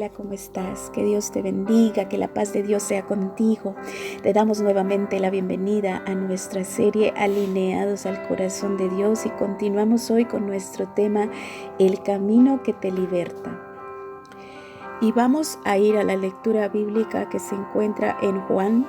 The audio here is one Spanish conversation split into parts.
Hola, ¿cómo estás? Que Dios te bendiga, que la paz de Dios sea contigo. Te damos nuevamente la bienvenida a nuestra serie Alineados al Corazón de Dios y continuamos hoy con nuestro tema El camino que te liberta. Y vamos a ir a la lectura bíblica que se encuentra en Juan,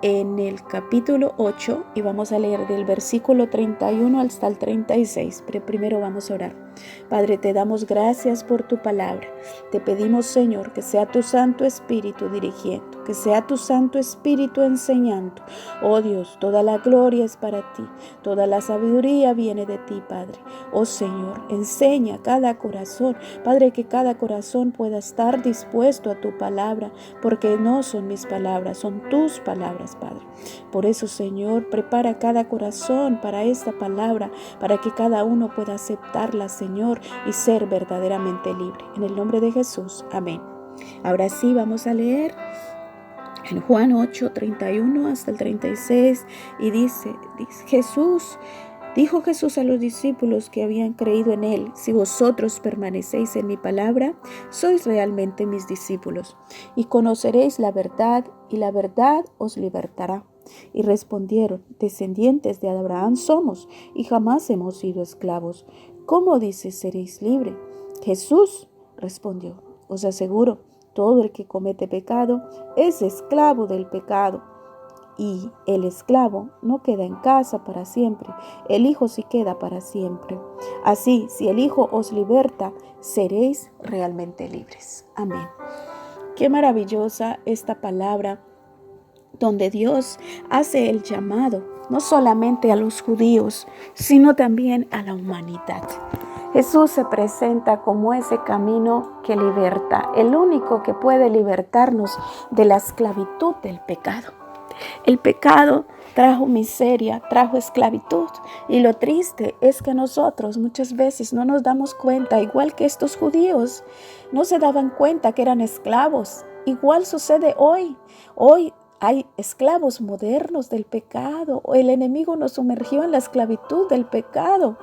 en el capítulo 8, y vamos a leer del versículo 31 hasta el 36, pero primero vamos a orar. Padre, te damos gracias por tu palabra. Te pedimos, Señor, que sea tu Santo Espíritu dirigiendo, que sea tu Santo Espíritu enseñando. Oh Dios, toda la gloria es para ti, toda la sabiduría viene de ti, Padre. Oh Señor, enseña cada corazón, Padre, que cada corazón pueda estar dispuesto a tu palabra, porque no son mis palabras, son tus palabras, Padre. Por eso, Señor, prepara cada corazón para esta palabra, para que cada uno pueda aceptarla, Señor, y ser verdaderamente libre. En el nombre de Jesús, amén. Ahora sí, vamos a leer en Juan 8, 31 hasta el 36, y dice Dijo Jesús a los discípulos que habían creído en él: si vosotros permanecéis en mi palabra, sois realmente mis discípulos, y conoceréis la verdad, y la verdad os libertará. Y respondieron: descendientes de Abraham somos, y jamás hemos sido esclavos. ¿Cómo dices seréis libre? Jesús respondió: os aseguro, todo el que comete pecado es esclavo del pecado. Y el esclavo no queda en casa para siempre, el Hijo sí queda para siempre. Así, si el Hijo os liberta, seréis realmente libres. Amén. Qué maravillosa esta palabra, donde Dios hace el llamado, no solamente a los judíos, sino también a la humanidad. Jesús se presenta como ese camino que liberta, el único que puede libertarnos de la esclavitud del pecado. El pecado trajo miseria, trajo esclavitud, y lo triste es que nosotros muchas veces no nos damos cuenta, igual que estos judíos no se daban cuenta que eran esclavos. Igual sucede hoy. Hoy hay esclavos modernos del pecado. El enemigo nos sumergió en la esclavitud del pecado.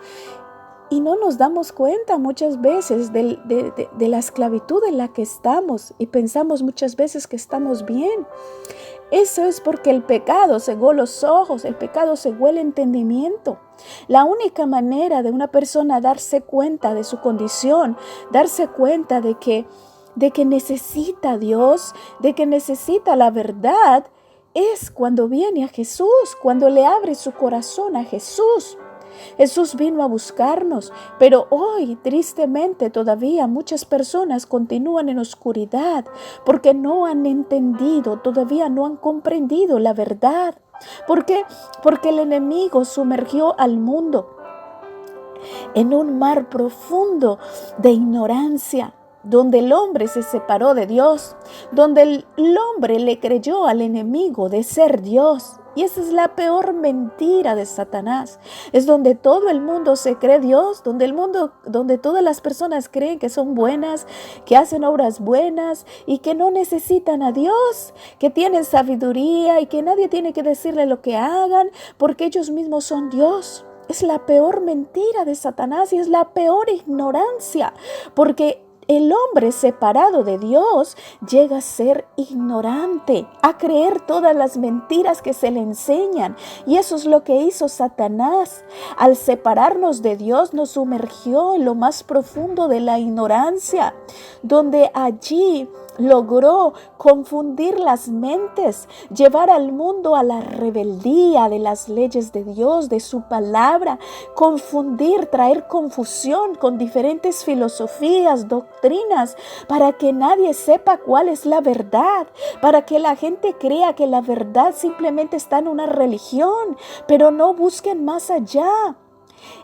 Y no nos damos cuenta muchas veces de la esclavitud en la que estamos, y pensamos muchas veces que estamos bien. Eso es porque el pecado cegó los ojos, el pecado cegó el entendimiento. La única manera de una persona darse cuenta de su condición, darse cuenta de que necesita a Dios, de que necesita la verdad, es cuando viene a Jesús, cuando le abre su corazón a Jesús. Jesús vino a buscarnos, pero hoy, tristemente, todavía muchas personas continúan en oscuridad porque no han entendido, todavía no han comprendido la verdad. ¿Por qué? Porque el enemigo sumergió al mundo en un mar profundo de ignorancia, donde el hombre se separó de Dios, donde el hombre le creyó al enemigo de ser Dios. Y esa es la peor mentira de Satanás. Es donde todo el mundo se cree Dios, donde todas las personas creen que son buenas, que hacen obras buenas y que no necesitan a Dios, que tienen sabiduría y que nadie tiene que decirle lo que hagan porque ellos mismos son Dios. Es la peor mentira de Satanás y es la peor ignorancia, porque el hombre separado de Dios llega a ser ignorante, a creer todas las mentiras que se le enseñan. Y eso es lo que hizo Satanás. Al separarnos de Dios, nos sumergió en lo más profundo de la ignorancia, donde allí logró confundir las mentes, llevar al mundo a la rebeldía de las leyes de Dios, de su palabra, confundir, traer confusión con diferentes filosofías, doctrinas, para que nadie sepa cuál es la verdad, para que la gente crea que la verdad simplemente está en una religión, pero no busquen más allá.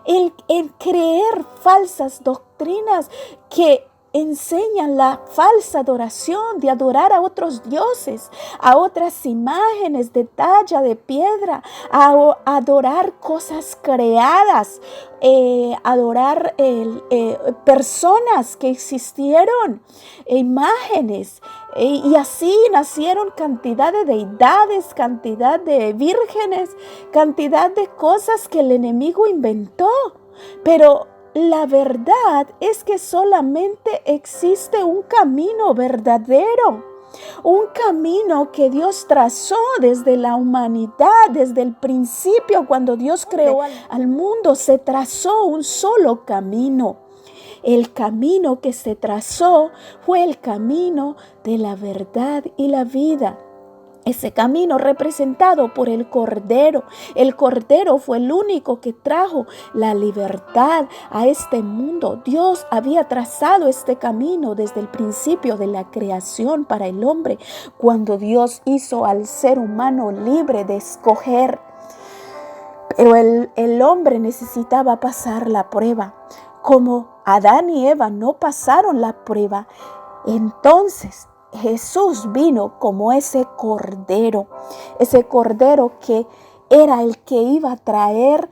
El creer falsas doctrinas que enseñan la falsa adoración de adorar a otros dioses, a otras imágenes de talla de piedra, a adorar cosas creadas, adorar personas que existieron, imágenes, y así nacieron cantidad de deidades, cantidad de vírgenes, cantidad de cosas que el enemigo inventó. Pero la verdad es que solamente existe un camino verdadero. Un camino que Dios trazó desde la humanidad, desde el principio, cuando Dios creó al mundo, se trazó un solo camino. El camino que se trazó fue el camino de la verdad y la vida. Ese camino representado por el Cordero. El Cordero fue el único que trajo la libertad a este mundo. Dios había trazado este camino desde el principio de la creación para el hombre, cuando Dios hizo al ser humano libre de escoger. Pero el hombre necesitaba pasar la prueba. Como Adán y Eva no pasaron la prueba, entonces Jesús vino como ese cordero que era el que iba a traer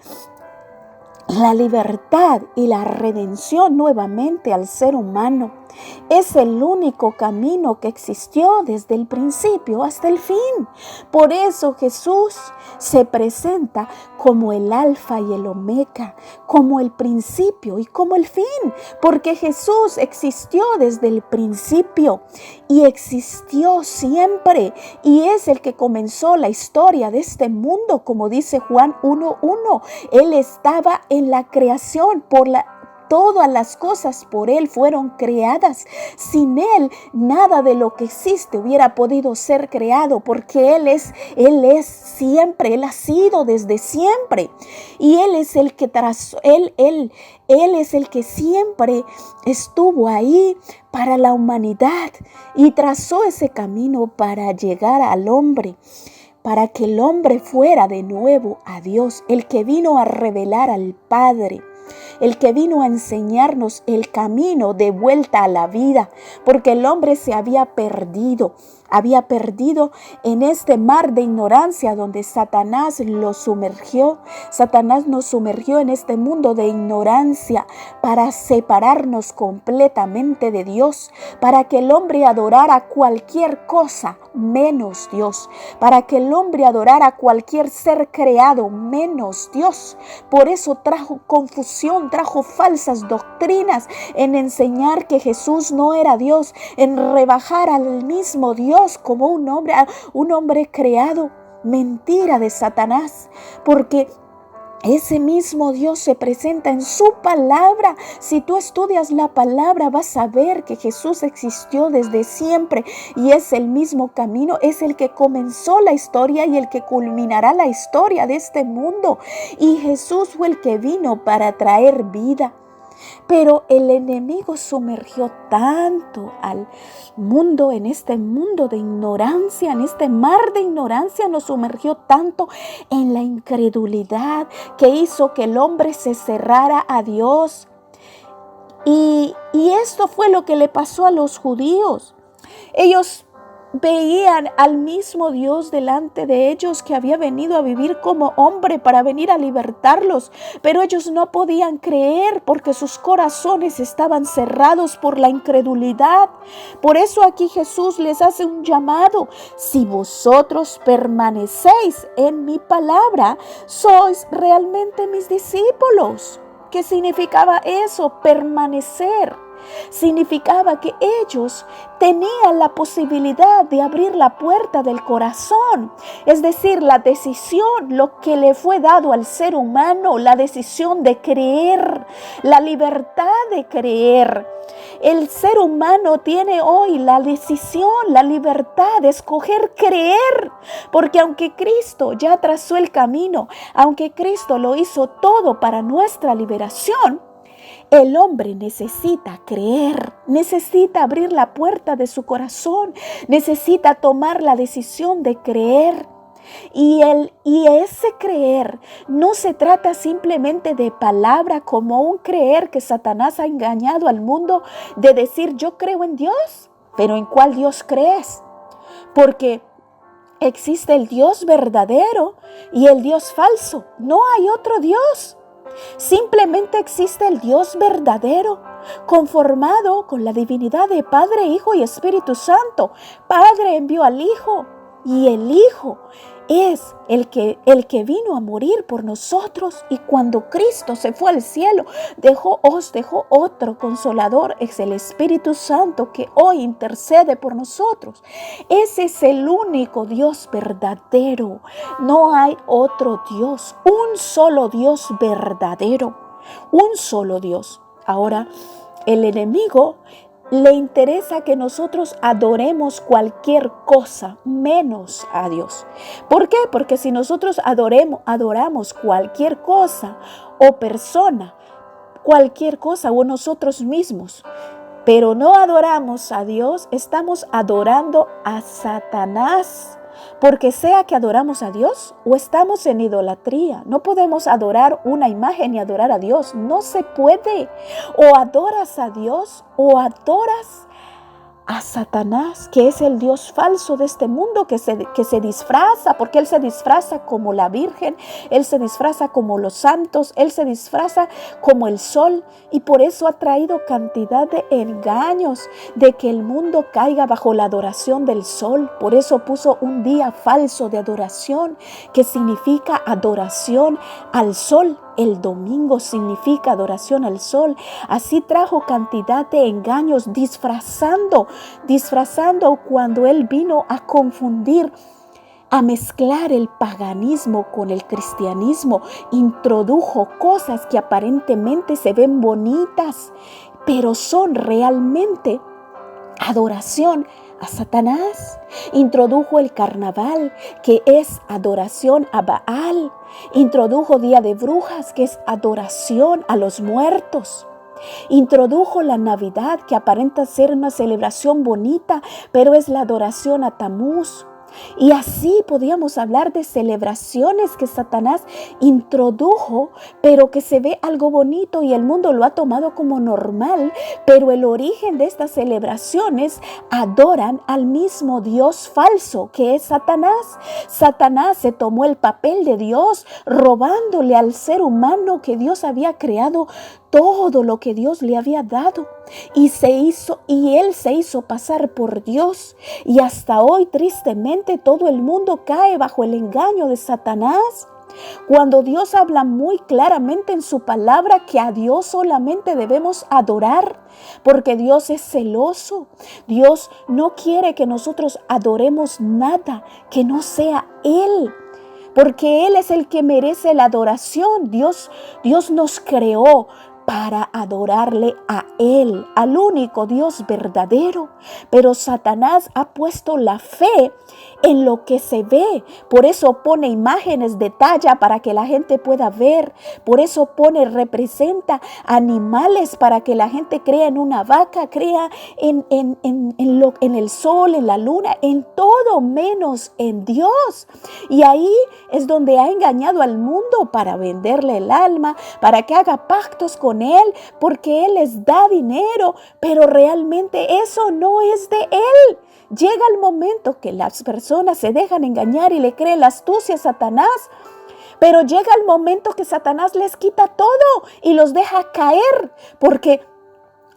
la libertad y la redención nuevamente al ser humano. Es el único camino que existió desde el principio hasta el fin. Por eso Jesús se presenta como el alfa y el omega, como el principio y como el fin, porque Jesús existió desde el principio y existió siempre, y es el que comenzó la historia de este mundo, como dice Juan 1:1. Él estaba en la creación, todas las cosas por Él fueron creadas. Sin Él, nada de lo que existe hubiera podido ser creado, porque Él es siempre, Él ha sido desde siempre. Y Él es el que trazó, Él es el que siempre estuvo ahí para la humanidad y trazó ese camino para llegar al hombre, para que el hombre fuera de nuevo a Dios, el que vino a revelar al Padre, el que vino a enseñarnos el camino de vuelta a la vida, porque el hombre se había perdido en este mar de ignorancia donde Satanás lo sumergió. Satanás nos sumergió en este mundo de ignorancia para separarnos completamente de Dios, para que el hombre adorara cualquier cosa menos Dios, para que el hombre adorara cualquier ser creado menos Dios. Por eso trajo confusión, trajo falsas doctrinas en enseñar que Jesús no era Dios, en rebajar al mismo Dios como un hombre creado. Mentira de Satanás, porque ese mismo Dios se presenta en su palabra. Si tú estudias la palabra, vas a ver que Jesús existió desde siempre y es el mismo camino, es el que comenzó la historia y el que culminará la historia de este mundo. Y Jesús fue el que vino para traer vida. Pero el enemigo sumergió tanto al mundo, en este mundo de ignorancia, en este mar de ignorancia, nos sumergió tanto en la incredulidad que hizo que el hombre se cerrara a Dios. Y esto fue lo que le pasó a los judíos. Ellos veían al mismo Dios delante de ellos, que había venido a vivir como hombre para venir a libertarlos, pero ellos no podían creer porque sus corazones estaban cerrados por la incredulidad. Por eso aquí Jesús les hace un llamado: si vosotros permanecéis en mi palabra, sois realmente mis discípulos. ¿Qué significaba eso? Permanecer. Significaba que ellos tenían la posibilidad de abrir la puerta del corazón, es decir, la decisión, lo que le fue dado al ser humano, la decisión de creer, la libertad de creer. El ser humano tiene hoy la decisión, la libertad de escoger creer, porque aunque Cristo ya trazó el camino, aunque Cristo lo hizo todo para nuestra liberación, el hombre necesita creer, necesita abrir la puerta de su corazón, necesita tomar la decisión de creer. Y ese creer no se trata simplemente de palabra, como un creer que Satanás ha engañado al mundo, de decir yo creo en Dios, pero ¿en cuál Dios crees? Porque existe el Dios verdadero y el Dios falso, no hay otro Dios. Simplemente existe el Dios verdadero, conformado con la divinidad de Padre, Hijo y Espíritu Santo. Padre envió al Hijo y el Hijo es el que vino a morir por nosotros. Y cuando Cristo se fue al cielo, os dejó otro consolador, es el Espíritu Santo, que hoy intercede por nosotros. Ese es el único Dios verdadero. No hay otro Dios, un solo Dios verdadero, un solo Dios. Ahora, el enemigo le interesa que nosotros adoremos cualquier cosa menos a Dios. ¿Por qué? Porque si nosotros adoramos cualquier cosa o persona, cualquier cosa o nosotros mismos, pero no adoramos a Dios, estamos adorando a Satanás. Porque sea que adoramos a Dios o estamos en idolatría. No podemos adorar una imagen y adorar a Dios. No se puede. O adoras a Dios o adoras a Satanás, que es el Dios falso de este mundo, que se disfraza, porque él se disfraza como la Virgen, él se disfraza como los santos, él se disfraza como el sol, y por eso ha traído cantidad de engaños, de que el mundo caiga bajo la adoración del sol. Por eso puso un día falso de adoración, que significa adoración al sol. El domingo significa adoración al sol. Así trajo cantidad de engaños, disfrazando cuando él vino a confundir, a mezclar el paganismo con el cristianismo. Introdujo cosas que aparentemente se ven bonitas, pero son realmente adoración a Satanás. Introdujo el carnaval, que es adoración a Baal. Introdujo Día de Brujas, que es adoración a los muertos. Introdujo la Navidad, que aparenta ser una celebración bonita, pero es la adoración a Tamuz. Y así podíamos hablar de celebraciones que Satanás introdujo, pero que se ve algo bonito y el mundo lo ha tomado como normal. Pero el origen de estas celebraciones adoran al mismo Dios falso, que es Satanás. Satanás se tomó el papel de Dios, robándole al ser humano que Dios había creado todo lo que Dios le había dado, y él se hizo pasar por Dios. Y hasta hoy, tristemente, todo el mundo cae bajo el engaño de Satanás, cuando Dios habla muy claramente en su palabra que a Dios solamente debemos adorar, porque Dios es celoso. Dios no quiere que nosotros adoremos nada que no sea Él, porque Él es el que merece la adoración. Dios nos creó para adorarle a Él, al único Dios verdadero. Pero Satanás ha puesto la fe en lo que se ve. Por eso pone imágenes de talla para que la gente pueda ver. Por eso representa animales para que la gente crea en una vaca, crea en el sol, en la luna, en todo menos en Dios. Y ahí es donde ha engañado al mundo para venderle el alma, para que haga pactos con Él, porque Él les da dinero, pero realmente eso no es de Él. Llega el momento que las personas se dejan engañar y le creen la astucia a Satanás, pero llega el momento que Satanás les quita todo y los deja caer, porque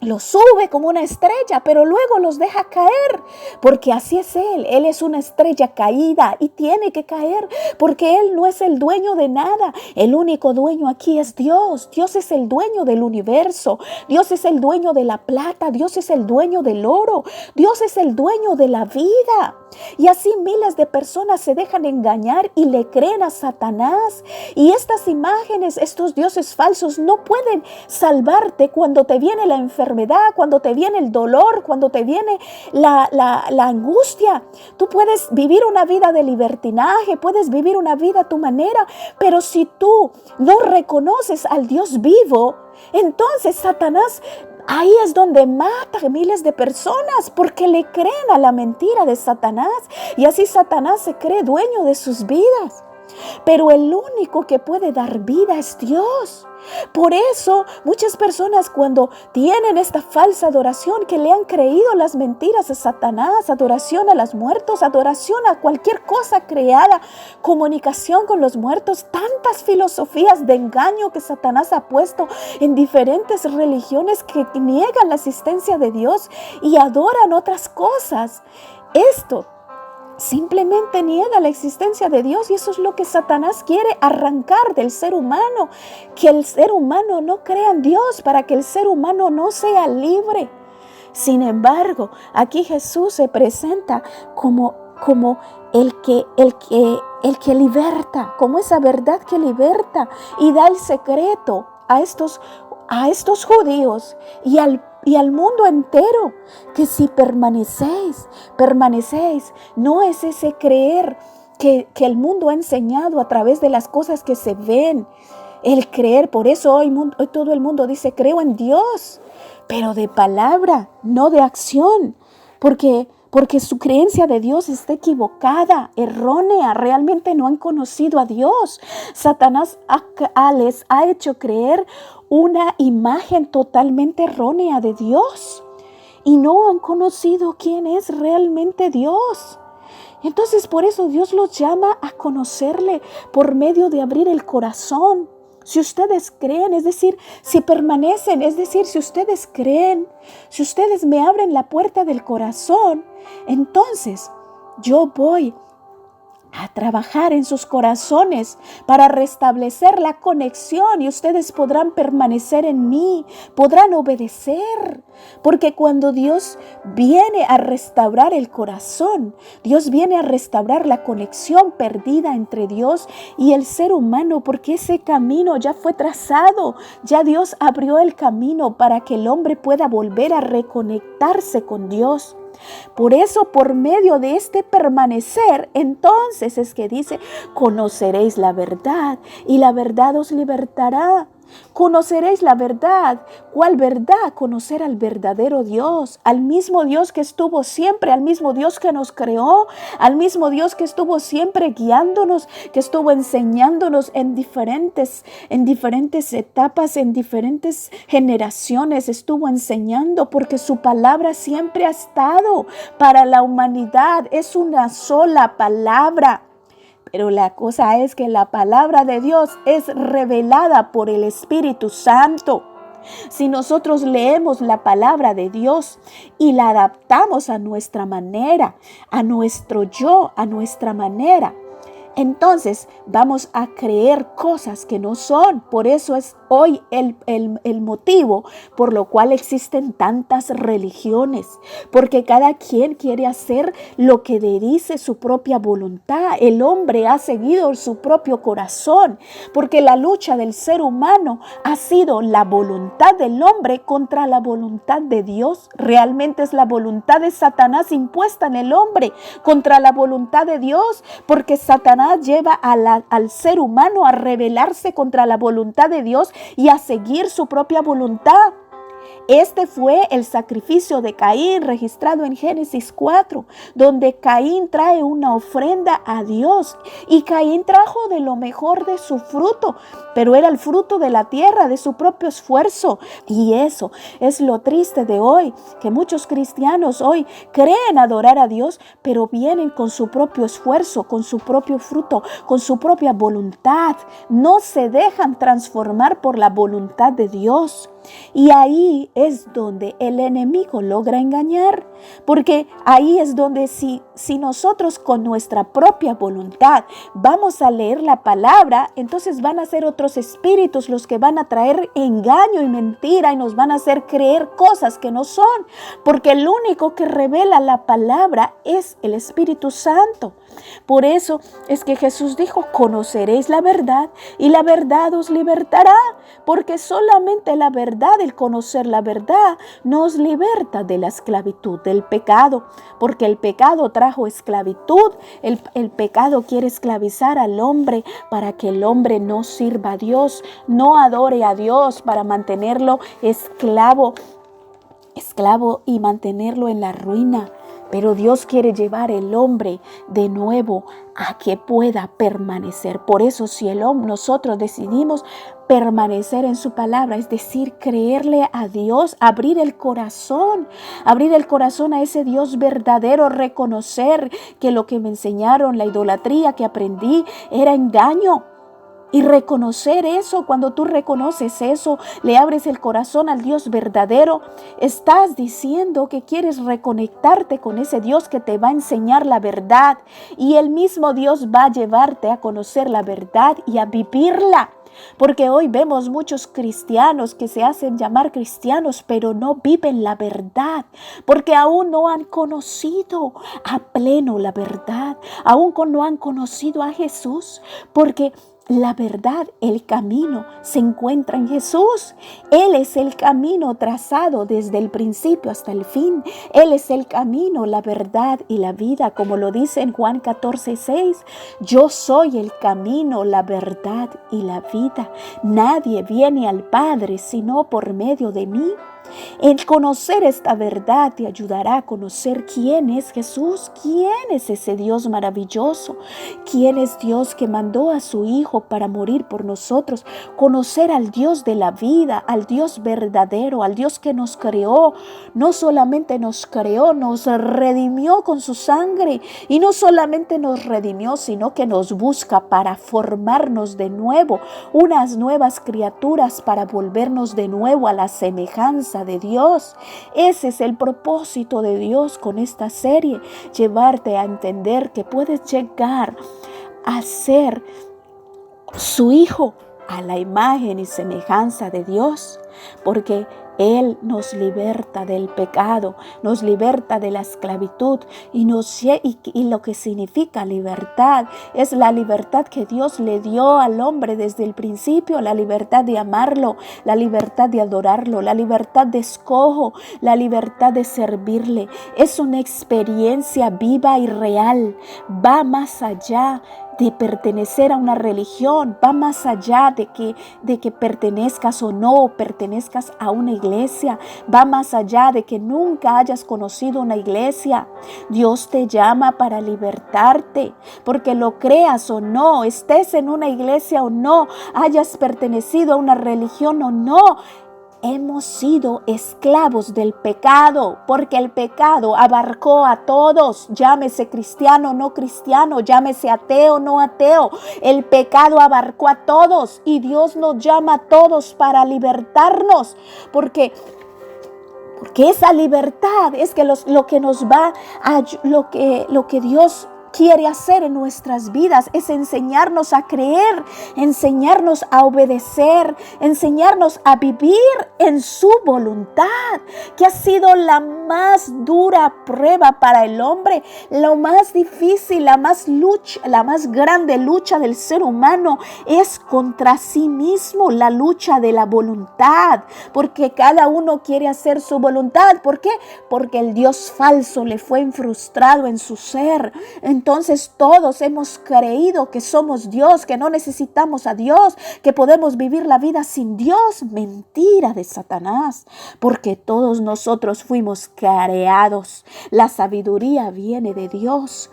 los sube como una estrella, pero luego los deja caer, porque así es Él. Él es una estrella caída y tiene que caer, porque Él no es el dueño de nada. El único dueño aquí es Dios. Dios es el dueño del universo. Dios es el dueño de la plata. Dios es el dueño del oro. Dios es el dueño de la vida. Y así miles de personas se dejan engañar y le creen a Satanás. Y estas imágenes, estos dioses falsos no pueden salvarte cuando te viene la enfermedad, cuando te viene el dolor, cuando te viene la angustia. Tú puedes vivir una vida de libertinaje, puedes vivir una vida a tu manera, pero si tú no reconoces al Dios vivo, entonces Satanás ahí es donde mata a miles de personas, porque le creen a la mentira de Satanás, y así Satanás se cree dueño de sus vidas. Pero el único que puede dar vida es Dios. Por eso muchas personas, cuando tienen esta falsa adoración, que le han creído las mentiras de Satanás, adoración a los muertos, adoración a cualquier cosa creada, comunicación con los muertos, tantas filosofías de engaño que Satanás ha puesto en diferentes religiones que niegan la existencia de Dios y adoran otras cosas. Esto simplemente niega la existencia de Dios, y eso es lo que Satanás quiere arrancar del ser humano, que el ser humano no crea en Dios, para que el ser humano no sea libre. Sin embargo, aquí Jesús se presenta como el que liberta, como esa verdad que liberta y da el secreto a estos judíos y al mundo entero, que si permanecéis, no es ese creer que el mundo ha enseñado a través de las cosas que se ven, el creer. Por eso hoy todo el mundo dice creo en Dios, pero de palabra, no de acción, porque su creencia de Dios está equivocada, errónea. Realmente no han conocido a Dios. Satanás les ha hecho creer una imagen totalmente errónea de Dios y no han conocido quién es realmente Dios. Entonces, por eso Dios los llama a conocerle por medio de abrir el corazón. Si ustedes creen, es decir, si permanecen, es decir, si ustedes creen, si ustedes me abren la puerta del corazón, entonces yo voy a trabajar en sus corazones para restablecer la conexión, y ustedes podrán permanecer en mí, podrán obedecer, porque cuando Dios viene a restaurar el corazón, Dios viene a restaurar la conexión perdida entre Dios y el ser humano, porque ese camino ya fue trazado, ya Dios abrió el camino para que el hombre pueda volver a reconectarse con Dios. Por eso, por medio de este permanecer, entonces es que dice, conoceréis la verdad y la verdad os libertará. Conoceréis la verdad. ¿Cuál verdad? Conocer al verdadero Dios, al mismo Dios que estuvo siempre, al mismo Dios que nos creó, al mismo Dios que estuvo siempre guiándonos, que estuvo enseñándonos en diferentes etapas, en diferentes generaciones, estuvo enseñando, porque su palabra siempre ha estado para la humanidad. Es una sola palabra. Pero la cosa es que la palabra de Dios es revelada por el Espíritu Santo. Si nosotros leemos la palabra de Dios y la adaptamos a nuestra manera, a nuestro yo, a nuestra manera, entonces vamos a creer cosas que no son. Por eso es hoy el motivo por lo cual existen tantas religiones, porque cada quien quiere hacer lo que le dice su propia voluntad. El hombre ha seguido su propio corazón, porque la lucha del ser humano ha sido la voluntad del hombre contra la voluntad de Dios. Realmente es la voluntad de Satanás impuesta en el hombre contra la voluntad de Dios, porque Satanás lleva al ser humano a rebelarse contra la voluntad de Dios y a seguir su propia voluntad. Este fue el sacrificio de Caín registrado en Génesis 4, donde Caín trae una ofrenda a Dios, y Caín trajo de lo mejor de su fruto, pero era el fruto de la tierra, de su propio esfuerzo. Y eso es lo triste de hoy, que muchos cristianos hoy creen adorar a Dios, pero vienen con su propio esfuerzo, con su propio fruto, con su propia voluntad. No se dejan transformar por la voluntad de Dios. Y ahí es donde el enemigo logra engañar, porque ahí es donde si nosotros con nuestra propia voluntad vamos a leer la palabra, entonces van a ser otros espíritus los que van a traer engaño y mentira y nos van a hacer creer cosas que no son, porque el único que revela la palabra es el Espíritu Santo. Por eso es que Jesús dijo, conoceréis la verdad y la verdad os libertará, porque solamente la verdad, el conocer la verdad, nos liberta de la esclavitud del pecado, porque el pecado trajo esclavitud. El pecado quiere esclavizar al hombre para que el hombre no sirva a Dios, no adore a Dios, para mantenerlo esclavo y mantenerlo en la ruina. Pero Dios quiere llevar el hombre de nuevo a que pueda permanecer. Por eso si nosotros decidimos permanecer en su palabra, es decir, creerle a Dios, abrir el corazón a ese Dios verdadero, reconocer que lo que me enseñaron, la idolatría que aprendí, era engaño. Y reconocer eso, cuando tú reconoces eso, le abres el corazón al Dios verdadero, estás diciendo que quieres reconectarte con ese Dios que te va a enseñar la verdad. Y el mismo Dios va a llevarte a conocer la verdad y a vivirla. Porque hoy vemos muchos cristianos que se hacen llamar cristianos, pero no viven la verdad, porque aún no han conocido a pleno la verdad, aún no han conocido a Jesús, porque la verdad, el camino se encuentra en Jesús. Él es el camino trazado desde el principio hasta el fin. Él es el camino, la verdad y la vida, como lo dice en Juan 14:6. Yo soy el camino, la verdad y la vida. Nadie viene al Padre sino por medio de mí. El conocer esta verdad te ayudará a conocer quién es Jesús, quién es ese Dios maravilloso, quién es Dios que mandó a su Hijo para morir por nosotros. Conocer al Dios de la vida, al Dios verdadero, al Dios que nos creó. No solamente nos creó, nos redimió con su sangre. Y no solamente nos redimió, sino que nos busca para formarnos de nuevo, unas nuevas criaturas, para volvernos de nuevo a la semejanza de Dios. Ese es el propósito de Dios con esta serie, llevarte a entender que puedes llegar a ser su hijo a la imagen y semejanza de Dios, porque Él nos liberta del pecado, nos liberta de la esclavitud y lo que significa libertad es la libertad que Dios le dio al hombre desde el principio, la libertad de amarlo, la libertad de adorarlo, la libertad de escojo, la libertad de servirle. Es una experiencia viva y real, va más allá de pertenecer a una religión, va más allá de que pertenezcas o no pertenezcas a una iglesia, va más allá de que nunca hayas conocido una iglesia. Dios te llama para libertarte, porque lo creas o no, estés en una iglesia o no, hayas pertenecido a una religión o no, hemos sido esclavos del pecado, porque el pecado abarcó a todos, llámese cristiano o no cristiano, llámese ateo o no ateo. El pecado abarcó a todos y Dios nos llama a todos para libertarnos, porque esa libertad es que lo que nos va a lo que Dios quiere hacer en nuestras vidas es enseñarnos a creer, enseñarnos a obedecer, enseñarnos a vivir en su voluntad, que ha sido la más dura prueba para el hombre, lo más difícil, la más grande lucha del ser humano es contra sí mismo, la lucha de la voluntad, porque cada uno quiere hacer su voluntad. ¿Por qué? Porque el Dios falso le fue infrustrado en su ser. Entonces todos hemos creído que somos Dios, que no necesitamos a Dios, que podemos vivir la vida sin Dios. Mentira de Satanás, porque todos nosotros fuimos creados. La sabiduría viene de Dios.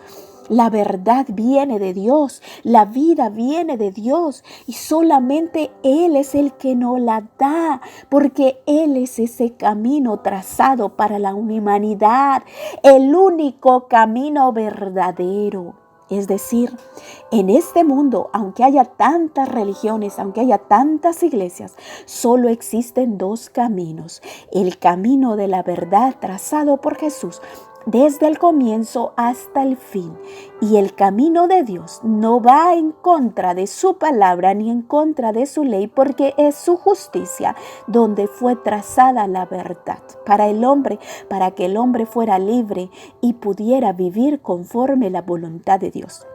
La verdad viene de Dios, la vida viene de Dios y solamente Él es el que nos la da, porque Él es ese camino trazado para la humanidad, el único camino verdadero. Es decir, en este mundo, aunque haya tantas religiones, aunque haya tantas iglesias, solo existen dos caminos: el camino de la verdad trazado por Jesús desde el comienzo hasta el fin, y el camino de Dios no va en contra de su palabra ni en contra de su ley, porque es su justicia donde fue trazada la verdad para el hombre, para que el hombre fuera libre y pudiera vivir conforme la voluntad de Dios.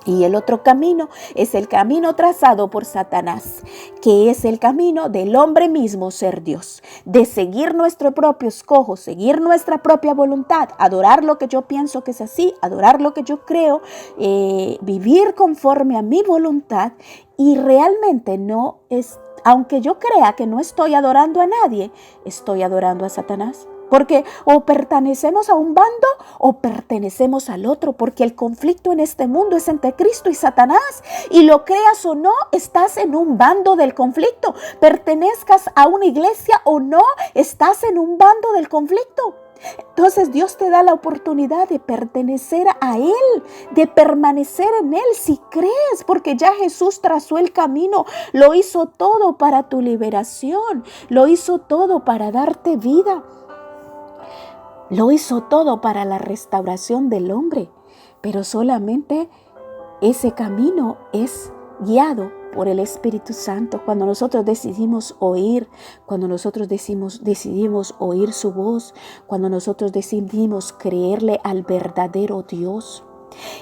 Y el otro camino es el camino trazado por Satanás, que es el camino del hombre mismo ser Dios, de seguir nuestro propio escojo, seguir nuestra propia voluntad, adorar lo que yo pienso que es así, adorar lo que yo creo, vivir conforme a mi voluntad, y realmente no es, aunque yo crea que no estoy adorando a nadie, estoy adorando a Satanás. Porque o pertenecemos a un bando o pertenecemos al otro, porque el conflicto en este mundo es entre Cristo y Satanás, y lo creas o no, estás en un bando del conflicto. Pertenezcas a una iglesia o no, estás en un bando del conflicto. Entonces Dios te da la oportunidad de pertenecer a Él, de permanecer en Él si crees, porque ya Jesús trazó el camino, lo hizo todo para tu liberación, lo hizo todo para darte vida, lo hizo todo para la restauración del hombre, pero solamente ese camino es guiado por el Espíritu Santo. Cuando nosotros decidimos oír, cuando nosotros decidimos oír su voz, cuando nosotros decidimos creerle al verdadero Dios.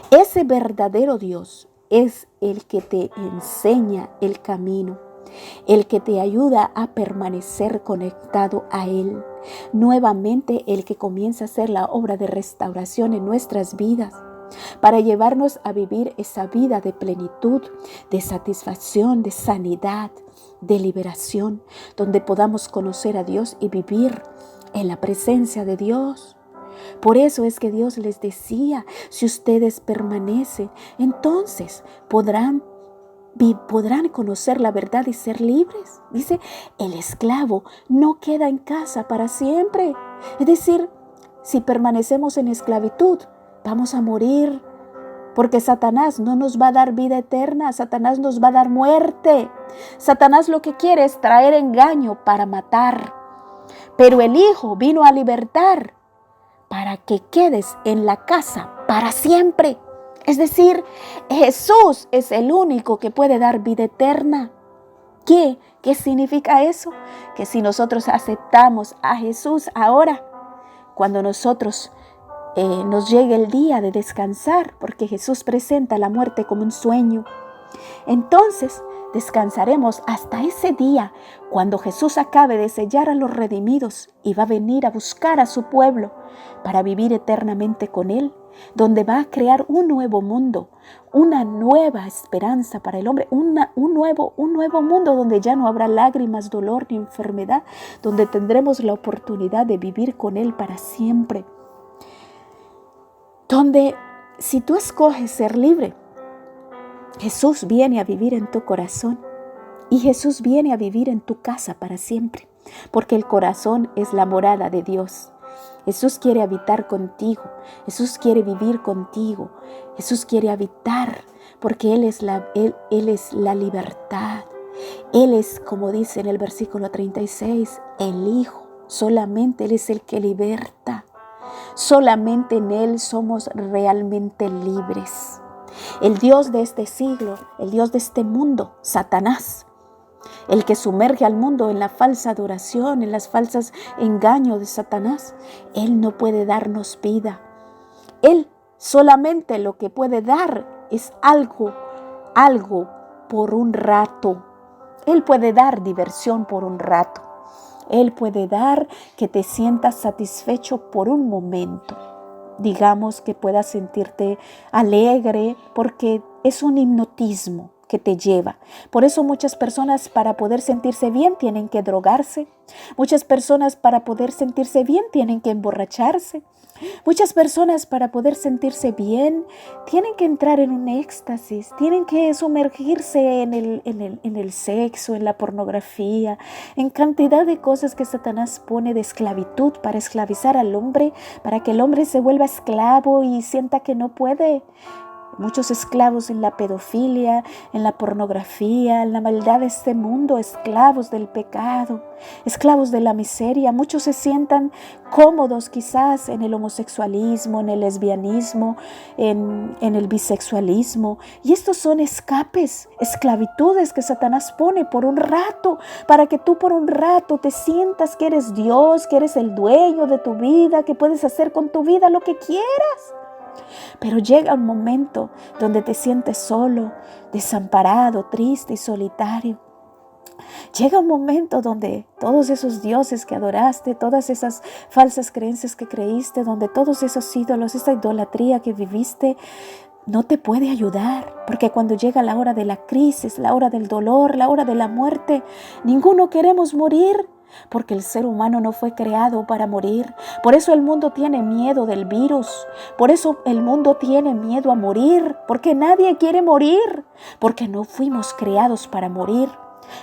Ese verdadero Dios es el que te enseña el camino, el que te ayuda a permanecer conectado a Él. Nuevamente, el que comienza a hacer la obra de restauración en nuestras vidas, para llevarnos a vivir esa vida de plenitud, de satisfacción, de sanidad, de liberación, donde podamos conocer a Dios y vivir en la presencia de Dios. Por eso es que Dios les decía, si ustedes permanecen, entonces podrán conocer la verdad y ser libres. Dice, el esclavo no queda en casa para siempre. Es decir, si permanecemos en esclavitud, vamos a morir, porque Satanás no nos va a dar vida eterna, Satanás nos va a dar muerte. Satanás lo que quiere es traer engaño para matar, pero el Hijo vino a libertar para que quedes en la casa para siempre. Es decir, Jesús es el único que puede dar vida eterna. ¿Qué significa eso? Que si nosotros aceptamos a Jesús ahora, cuando nosotros nos llegue el día de descansar, porque Jesús presenta la muerte como un sueño, entonces descansaremos hasta ese día cuando Jesús acabe de sellar a los redimidos y va a venir a buscar a su pueblo para vivir eternamente con Él, donde va a crear un nuevo mundo, una nueva esperanza para el hombre, un nuevo mundo donde ya no habrá lágrimas, dolor ni enfermedad, donde tendremos la oportunidad de vivir con Él para siempre. Donde si tú escoges ser libre, Jesús viene a vivir en tu corazón y Jesús viene a vivir en tu casa para siempre, porque el corazón es la morada de Dios. Jesús quiere habitar contigo, Jesús quiere vivir contigo, Jesús quiere habitar, porque Él es la libertad. Él es, como dice en el versículo 36, el Hijo, solamente Él es el que liberta. Solamente en Él somos realmente libres. El Dios de este siglo, el Dios de este mundo, Satanás, el que sumerge al mundo en la falsa adoración, en las falsas engaños de Satanás, Él no puede darnos vida. Él solamente lo que puede dar es algo por un rato. Él puede dar diversión por un rato. Él puede dar que te sientas satisfecho por un momento. Digamos que puedas sentirte alegre porque es un hipnotismo que te lleva. Por eso muchas personas para poder sentirse bien tienen que drogarse. Muchas personas para poder sentirse bien tienen que emborracharse. Muchas personas para poder sentirse bien tienen que entrar en un éxtasis, tienen que sumergirse en el sexo, en la pornografía, en cantidad de cosas que Satanás pone de esclavitud para esclavizar al hombre, para que el hombre se vuelva esclavo y sienta que no puede. Muchos esclavos en la pedofilia, en la pornografía, en la maldad de este mundo, esclavos del pecado, esclavos de la miseria. Muchos se sientan cómodos quizás en el homosexualismo, en el lesbianismo, en el bisexualismo. Y estos son escapes, esclavitudes que Satanás pone por un rato, para que tú por un rato te sientas que eres Dios, que eres el dueño de tu vida, que puedes hacer con tu vida lo que quieras. Pero llega un momento donde te sientes solo, desamparado, triste y solitario. Llega un momento donde todos esos dioses que adoraste, todas esas falsas creencias que creíste, donde todos esos ídolos, esa idolatría que viviste, no te puede ayudar. Porque cuando llega la hora de la crisis, la hora del dolor, la hora de la muerte, ninguno queremos morir. Porque el ser humano no fue creado para morir. Por eso el mundo tiene miedo del virus. Por eso el mundo tiene miedo a morir. Porque nadie quiere morir. Porque no fuimos creados para morir.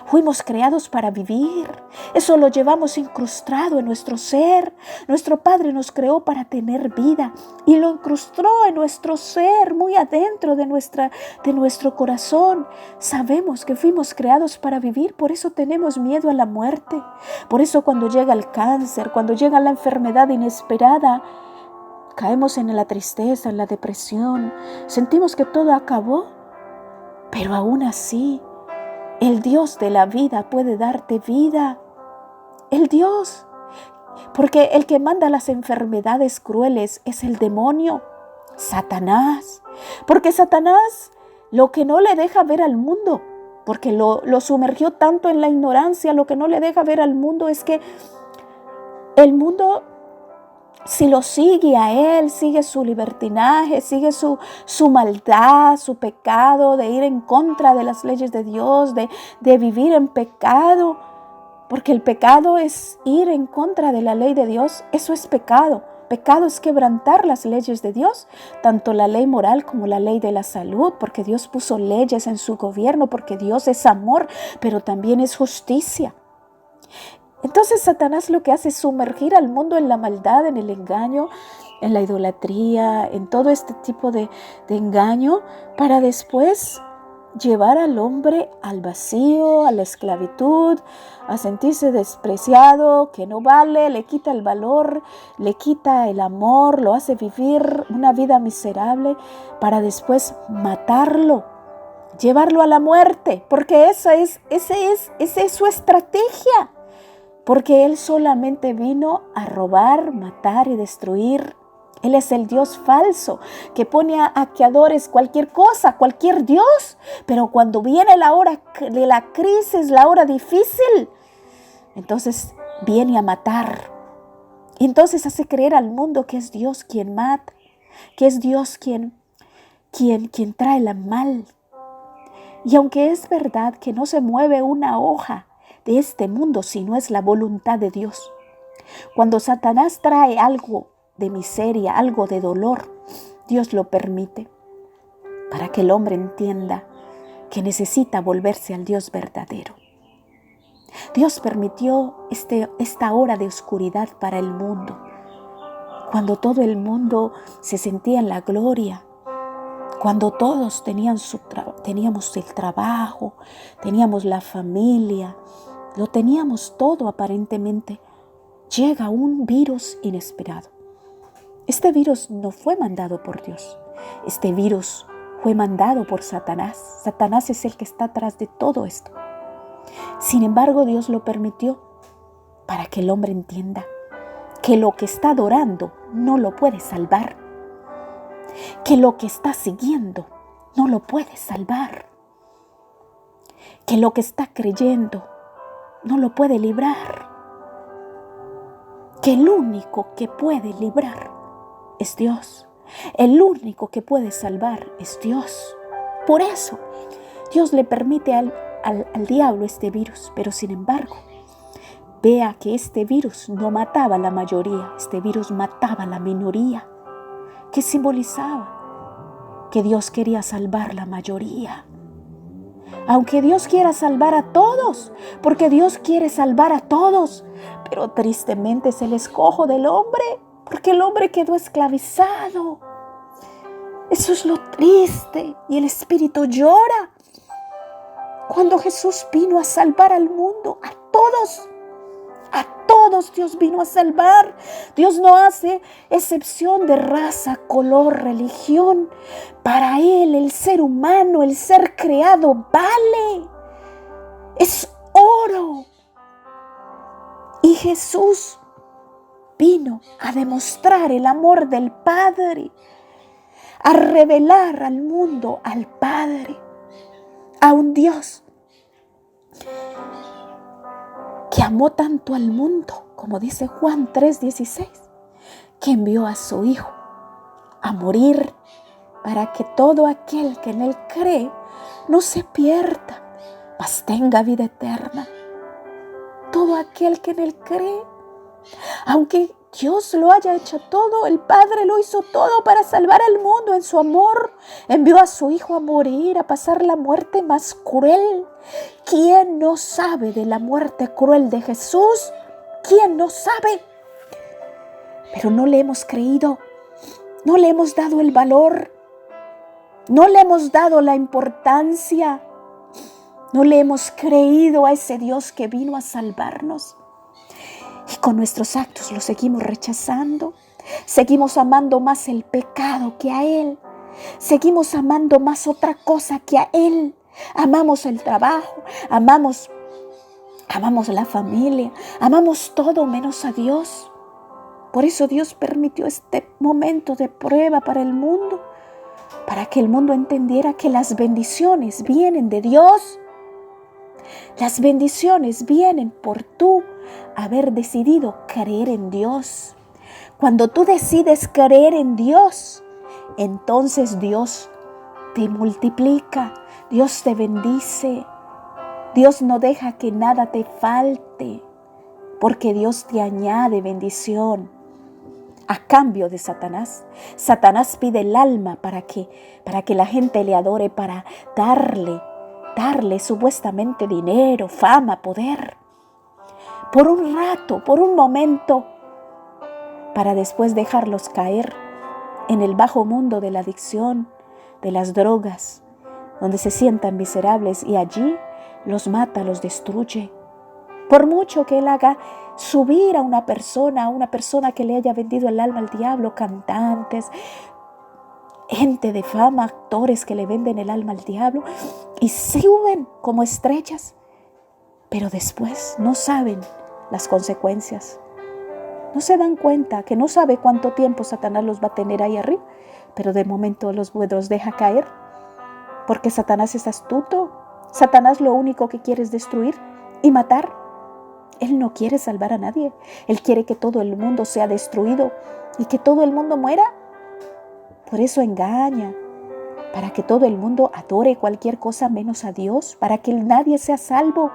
Fuimos creados para vivir. Eso lo llevamos incrustado en nuestro ser. Nuestro Padre nos creó para tener vida y lo incrustó en nuestro ser, muy adentro de nuestro corazón. Sabemos que fuimos creados para vivir, por eso tenemos miedo a la muerte. Por eso cuando llega el cáncer, cuando llega la enfermedad inesperada, caemos en la tristeza, en la depresión. Sentimos que todo acabó, pero aún así, el Dios de la vida puede darte vida. El Dios. Porque el que manda las enfermedades crueles es el demonio, Satanás. Porque Satanás lo que no le deja ver al mundo, porque lo sumergió tanto en la ignorancia, lo que no le deja ver al mundo es que el mundo, si lo sigue a él, sigue su libertinaje, sigue su maldad, su pecado, de ir en contra de las leyes de Dios, de vivir en pecado. Porque el pecado es ir en contra de la ley de Dios. Eso es pecado. Pecado es quebrantar las leyes de Dios, tanto la ley moral como la ley de la salud, porque Dios puso leyes en su gobierno, porque Dios es amor, pero también es justicia. Entonces Satanás lo que hace es sumergir al mundo en la maldad, en el engaño, en la idolatría, en todo este tipo de engaño, para después llevar al hombre al vacío, a la esclavitud, a sentirse despreciado, que no vale, le quita el valor, le quita el amor, lo hace vivir una vida miserable, para después matarlo, llevarlo a la muerte, porque esa es su estrategia. Porque Él solamente vino a robar, matar y destruir. Él es el Dios falso que pone a que adores cualquier cosa, cualquier Dios. Pero cuando viene la hora de la crisis, la hora difícil, entonces viene a matar. Y entonces hace creer al mundo que es Dios quien mata, que es Dios quien trae la mal. Y aunque es verdad que no se mueve una hoja de este mundo si no es la voluntad de Dios. Cuando Satanás trae algo de miseria, algo de dolor, Dios lo permite para que el hombre entienda que volverse al Dios verdadero. Dios permitió esta hora de oscuridad para el mundo, cuando todo el mundo se sentía en la gloria, cuando todos teníamos el trabajo, teníamos la familia, lo teníamos todo aparentemente. Llega un virus inesperado. Este virus no fue mandado por Dios. Este virus fue mandado por Satanás. Satanás es el que está atrás de todo esto. Sin embargo, Dios lo permitió para que el hombre entienda que lo que está adorando no lo puede salvar. Que lo que está siguiendo no lo puede salvar. Que lo que está creyendo no lo puede librar. Que el único que puede librar es Dios. El único que puede salvar es Dios. Por eso Dios le permite al diablo este virus, pero sin embargo, vea que este virus no mataba a la mayoría, este virus mataba a la minoría. ¿Qué simbolizaba? Que Dios quería salvar la mayoría. Aunque Dios quiera salvar a todos, porque Dios quiere salvar a todos, pero tristemente es el escojo del hombre, porque el hombre quedó esclavizado. Eso es lo triste, y el Espíritu llora. Cuando Jesús vino a salvar al mundo, a todos Dios vino a salvar. Dios no hace excepción de raza, color, religión. Para Él, el ser humano, el ser creado, vale. Es oro. Y Jesús vino a demostrar el amor del Padre, a revelar al mundo al Padre, a un Dios que amó tanto al mundo, como dice Juan 3:16, que envió a su Hijo a morir para que todo aquel que en Él cree no se pierda, mas tenga vida eterna. Todo aquel que en Él cree, aunque Dios lo haya hecho todo, el Padre lo hizo todo para salvar al mundo en su amor. Envió a su Hijo a morir, a pasar la muerte más cruel. ¿Quién no sabe de la muerte cruel de Jesús? ¿Quién no sabe? Pero no le hemos creído, no le hemos dado el valor, no le hemos dado la importancia, no le hemos creído a ese Dios que vino a salvarnos. Y con nuestros actos lo seguimos rechazando. Seguimos amando más el pecado que a Él. Seguimos amando más otra cosa que a Él. Amamos el trabajo, amamos la familia, amamos todo menos a Dios. Por eso Dios permitió este momento de prueba para el mundo, para que el mundo entendiera que las bendiciones vienen de Dios. Las bendiciones vienen por tú haber decidido creer en Dios. Cuando tú decides creer en Dios, entonces Dios te multiplica, Dios te bendice, Dios no deja que nada te falte, porque Dios te añade bendición a cambio de Satanás. Satanás pide el alma para que la gente le adore, para darle supuestamente dinero, fama, poder, por un rato, por un momento, para después dejarlos caer en el bajo mundo de la adicción, de las drogas, donde se sientan miserables y allí los mata, los destruye. Por mucho que Él haga subir a una persona que le haya vendido el alma al diablo, cantantes, gente de fama, actores que le venden el alma al diablo y suben como estrellas, pero después no saben las consecuencias. No se dan cuenta que no sabe cuánto tiempo Satanás los va a tener ahí arriba, pero de momento los deja caer, porque Satanás es astuto. Satanás lo único que quiere es destruir y matar. Él no quiere salvar a nadie. Él quiere que todo el mundo sea destruido y que todo el mundo muera. Por eso engaña, para que todo el mundo adore cualquier cosa menos a Dios, para que nadie sea salvo.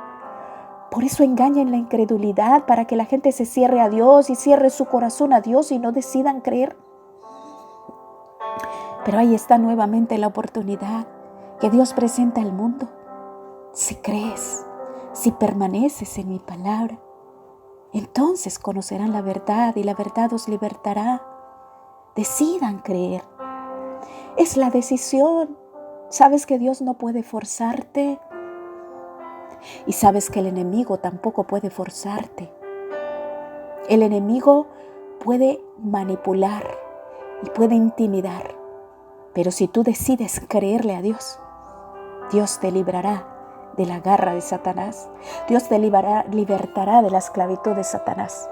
Por eso engaña en la incredulidad, para que la gente se cierre a Dios y cierre su corazón a Dios y no decidan creer. Pero ahí está nuevamente la oportunidad que Dios presenta al mundo. Si crees, si permaneces en mi palabra, entonces conocerán la verdad y la verdad os libertará. Decidan creer. Es la decisión. Sabes que Dios no puede forzarte. Y sabes que el enemigo tampoco puede forzarte. El enemigo puede manipular y puede intimidar. Pero si tú decides creerle a Dios, Dios te librará de la garra de Satanás. Dios te libertará de la esclavitud de Satanás.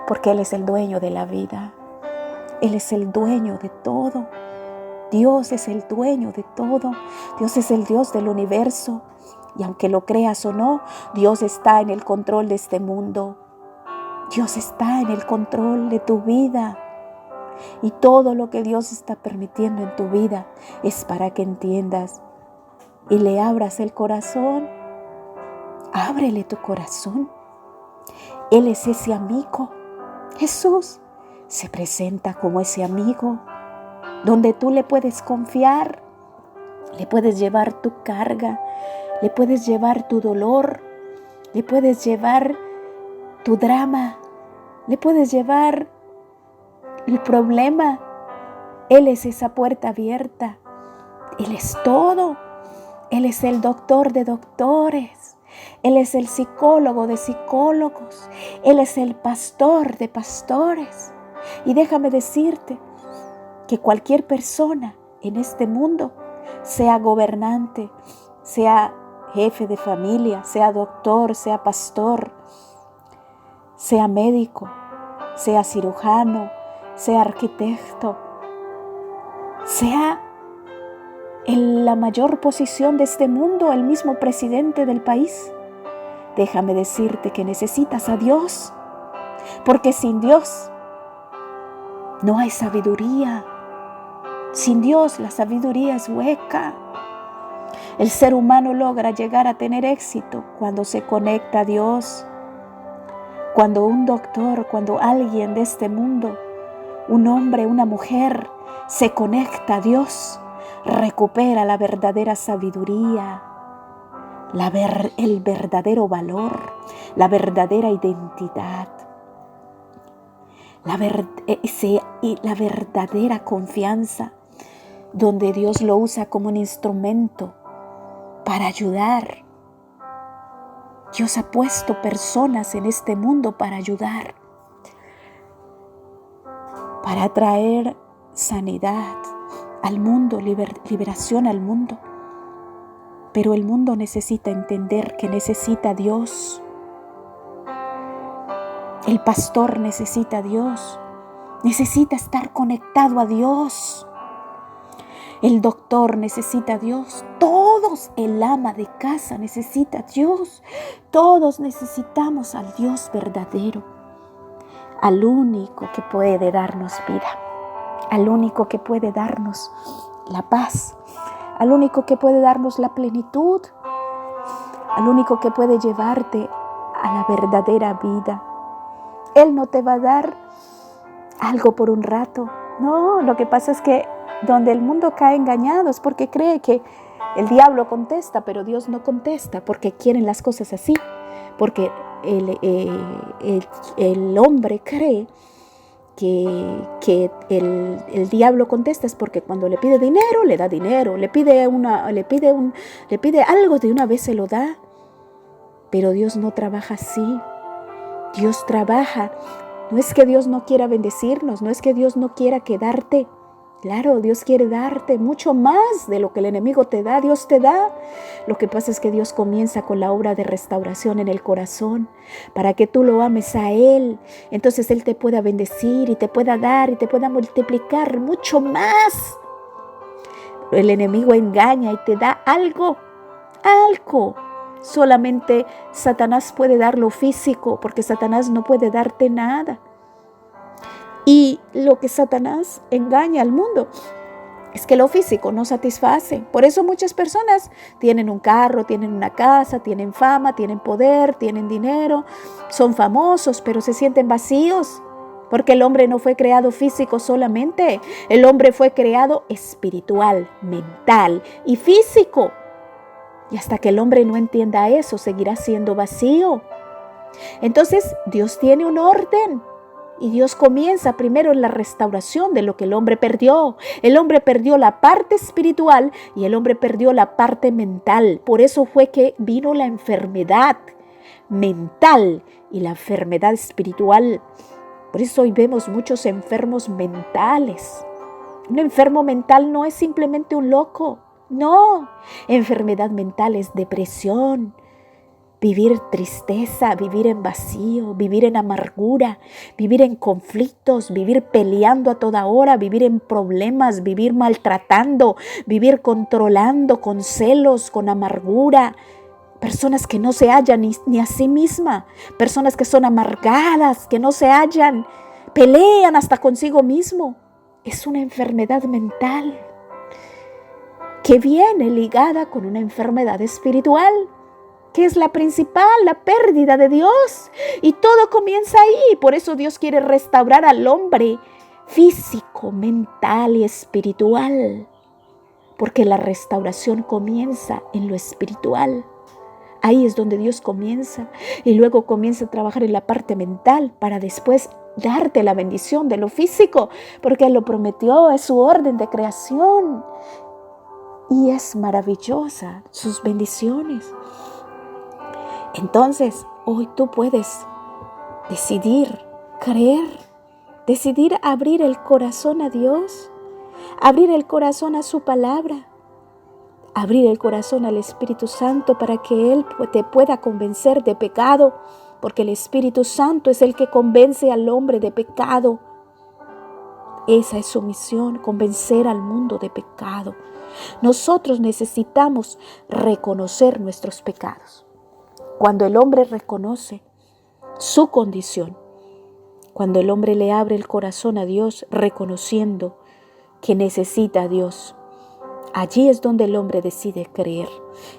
Porque Él es el dueño de la vida. Él es el dueño de todo. Dios es el dueño de todo. Dios es el Dios del universo. Y aunque lo creas o no, Dios está en el control de este mundo. Dios está en el control de tu vida. Y todo lo que Dios está permitiendo en tu vida es para que entiendas y le abras el corazón. Ábrele tu corazón. Él es ese amigo. Jesús se presenta como ese amigo donde tú le puedes confiar, le puedes llevar tu carga, le puedes llevar tu dolor, le puedes llevar tu drama, le puedes llevar el problema. Él es esa puerta abierta. Él es todo. Él es el doctor de doctores. Él es el psicólogo de psicólogos. Él es el pastor de pastores. Y déjame decirte que cualquier persona en este mundo, sea gobernante, sea jefe de familia, sea doctor, sea pastor, sea médico, sea cirujano, sea arquitecto, sea en la mayor posición de este mundo, el mismo presidente del país, déjame decirte que necesitas a Dios, porque sin Dios no hay sabiduría. Sin Dios la sabiduría es hueca. El ser humano logra llegar a tener éxito cuando se conecta a Dios, Cuando un doctor, cuando alguien de este mundo, un hombre, una mujer, se conecta a Dios, recupera la verdadera sabiduría, el verdadero valor, la verdadera identidad, la verdadera confianza, donde Dios lo usa como un instrumento para ayudar. Dios ha puesto personas en este mundo para ayudar, para traer sanidad al mundo, liberación al mundo. Pero el mundo necesita entender que necesita a Dios. El pastor necesita a Dios. Necesita estar conectado a Dios. El doctor necesita a Dios. Todos, el ama de casa necesita a Dios. Todos necesitamos al Dios verdadero. Al único que puede darnos vida. Al único que puede darnos la paz. Al único que puede darnos la plenitud. Al único que puede llevarte a la verdadera vida. Él no te va a dar algo por un rato. No, lo que pasa es que donde el mundo cae engañado es porque cree que el diablo contesta, pero Dios no contesta, porque quieren las cosas así. Porque el hombre cree que el diablo contesta es porque cuando le pide dinero, le da dinero, le pide algo, de una vez se lo da. Pero Dios no trabaja así. Dios trabaja. No es que Dios no quiera bendecirnos, no es que Dios no quiera quedarte. Claro, Dios quiere darte mucho más de lo que el enemigo te da. Dios te da. Lo que pasa es que Dios comienza con la obra de restauración en el corazón para que tú lo ames a Él. Entonces Él te pueda bendecir y te pueda dar y te pueda multiplicar mucho más. El enemigo engaña y te da algo. Solamente Satanás puede dar lo físico, porque Satanás no puede darte nada. Y lo que Satanás engaña al mundo es que lo físico no satisface. Por eso muchas personas tienen un carro, tienen una casa, tienen fama, tienen poder, tienen dinero, son famosos, pero se sienten vacíos. Porque el hombre no fue creado físico solamente. El hombre fue creado espiritual, mental y físico. Y hasta que el hombre no entienda eso, seguirá siendo vacío. Entonces, Dios tiene un orden. Y Dios comienza primero en la restauración de lo que el hombre perdió. El hombre perdió la parte espiritual y el hombre perdió la parte mental. Por eso fue que vino la enfermedad mental y la enfermedad espiritual. Por eso hoy vemos muchos enfermos mentales. Un enfermo mental no es simplemente un loco. No, enfermedad mental es depresión. Vivir tristeza, vivir en vacío, vivir en amargura, vivir en conflictos, vivir peleando a toda hora, vivir en problemas, vivir maltratando, vivir controlando con celos, con amargura. Personas que no se hallan ni a sí misma, personas que son amargadas, que no se hallan, pelean hasta consigo mismo. Es una enfermedad mental que viene ligada con una enfermedad espiritual, que es la principal, la pérdida de Dios. Y todo comienza ahí. Por eso Dios quiere restaurar al hombre físico, mental y espiritual. Porque la restauración comienza en lo espiritual. Ahí es donde Dios comienza. Y luego comienza a trabajar en la parte mental para después darte la bendición de lo físico. Porque Él lo prometió, es su orden de creación. Y es maravillosa sus bendiciones. Entonces, hoy tú puedes decidir creer, decidir abrir el corazón a Dios, abrir el corazón a su palabra, abrir el corazón al Espíritu Santo para que Él te pueda convencer de pecado, porque el Espíritu Santo es el que convence al hombre de pecado. Esa es su misión, convencer al mundo de pecado. Nosotros necesitamos reconocer nuestros pecados. Cuando el hombre reconoce su condición, cuando el hombre le abre el corazón a Dios reconociendo que necesita a Dios, Allí es donde el hombre decide creer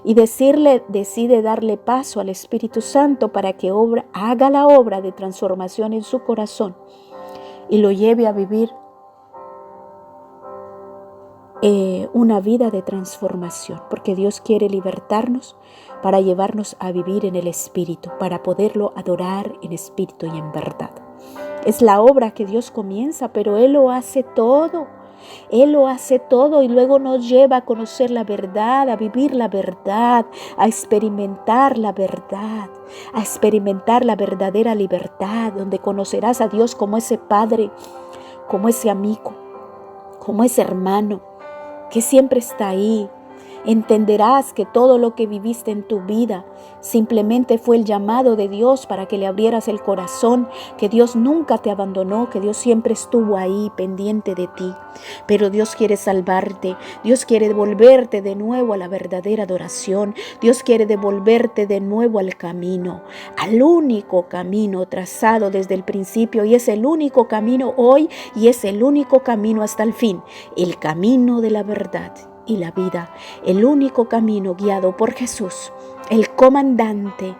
y decide darle paso al Espíritu Santo para que haga la obra de transformación en su corazón y lo lleve a vivir una vida de transformación, porque Dios quiere libertarnos para llevarnos a vivir en el Espíritu, para poderlo adorar en espíritu y en verdad. Es la obra que Dios comienza, pero Él lo hace todo. Él lo hace todo y luego nos lleva a conocer la verdad, a vivir la verdad, a experimentar la verdad, a experimentar la verdadera libertad, donde conocerás a Dios como ese Padre, como ese amigo, como ese hermano que siempre está ahí. Entenderás que todo lo que viviste en tu vida simplemente fue el llamado de Dios para que le abrieras el corazón, que Dios nunca te abandonó, que Dios siempre estuvo ahí pendiente de ti. Pero Dios quiere salvarte, Dios quiere devolverte de nuevo a la verdadera adoración, Dios quiere devolverte de nuevo al camino, al único camino trazado desde el principio, y es el único camino hoy y es el único camino hasta el fin, el camino de la verdad y la vida, el único camino guiado por Jesús, el comandante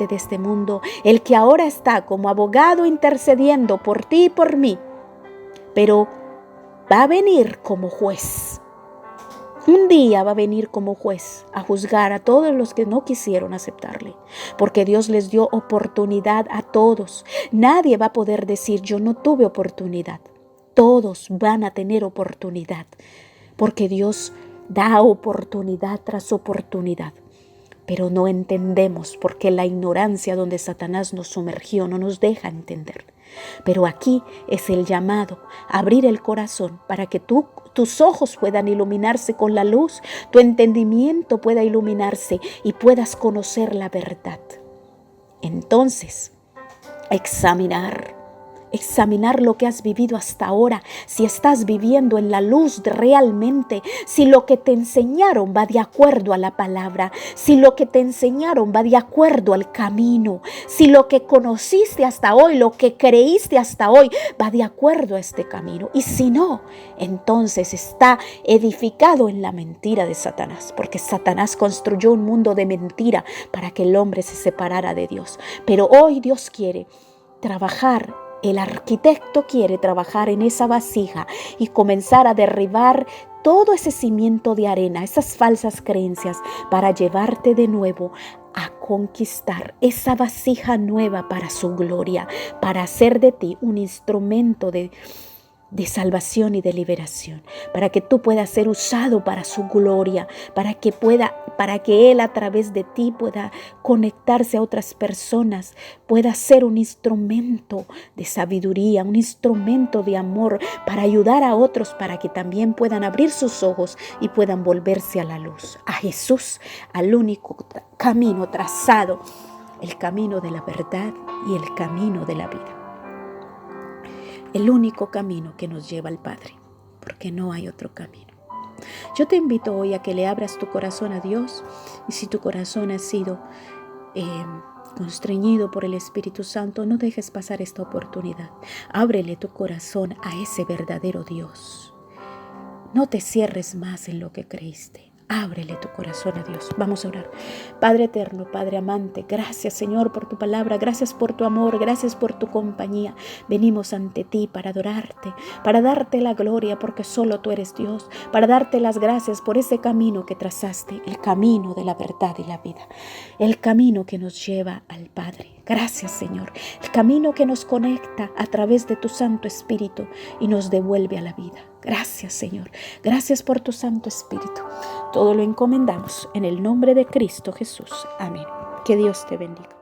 de este mundo, el que ahora está como abogado intercediendo por ti y por mí, pero va a venir como juez. Un día va a venir como juez a juzgar a todos los que no quisieron aceptarle, porque Dios les dio oportunidad a todos. Nadie va a poder decir yo no tuve oportunidad. Todos van a tener oportunidad, porque Dios da oportunidad tras oportunidad. Pero no entendemos porque la ignorancia donde Satanás nos sumergió no nos deja entender. Pero aquí es el llamado, abrir el corazón para que tus ojos puedan iluminarse con la luz, tu entendimiento pueda iluminarse y puedas conocer la verdad. Entonces, examinar lo que has vivido hasta ahora, si estás viviendo en la luz realmente, si lo que te enseñaron va de acuerdo a la palabra, si lo que te enseñaron va de acuerdo al camino, si lo que conociste hasta hoy, lo que creíste hasta hoy va de acuerdo a este camino. Y si no, entonces está edificado en la mentira de Satanás, porque Satanás construyó un mundo de mentira para que el hombre se separara de Dios. Pero hoy Dios quiere trabajar. El arquitecto quiere trabajar en esa vasija y comenzar a derribar todo ese cimiento de arena, esas falsas creencias, para llevarte de nuevo a conquistar esa vasija nueva para su gloria, para hacer de ti un instrumento de salvación y de liberación, para que tú puedas ser usado para su gloria, para que Él a través de ti pueda conectarse a otras personas, pueda ser un instrumento de sabiduría, un instrumento de amor para ayudar a otros, para que también puedan abrir sus ojos y puedan volverse a la luz, a Jesús, al único camino trazado, el camino de la verdad y el camino de la vida. El único camino que nos lleva al Padre, porque no hay otro camino. Yo te invito hoy a que le abras tu corazón a Dios, y si tu corazón ha sido constreñido por el Espíritu Santo, no dejes pasar esta oportunidad. Ábrele tu corazón a ese verdadero Dios. No te cierres más en lo que creíste. Ábrele tu corazón a Dios. Vamos a orar. Padre eterno, Padre amante, gracias Señor por tu palabra, gracias por tu amor, gracias por tu compañía. Venimos ante ti para adorarte, para darte la gloria porque solo tú eres Dios, para darte las gracias por ese camino que trazaste, el camino de la verdad y la vida, el camino que nos lleva al Padre. Gracias Señor, el camino que nos conecta a través de tu Santo Espíritu y nos devuelve a la vida. Gracias Señor, gracias por tu Santo Espíritu. Todo lo encomendamos en el nombre de Cristo Jesús. Amén. Que Dios te bendiga.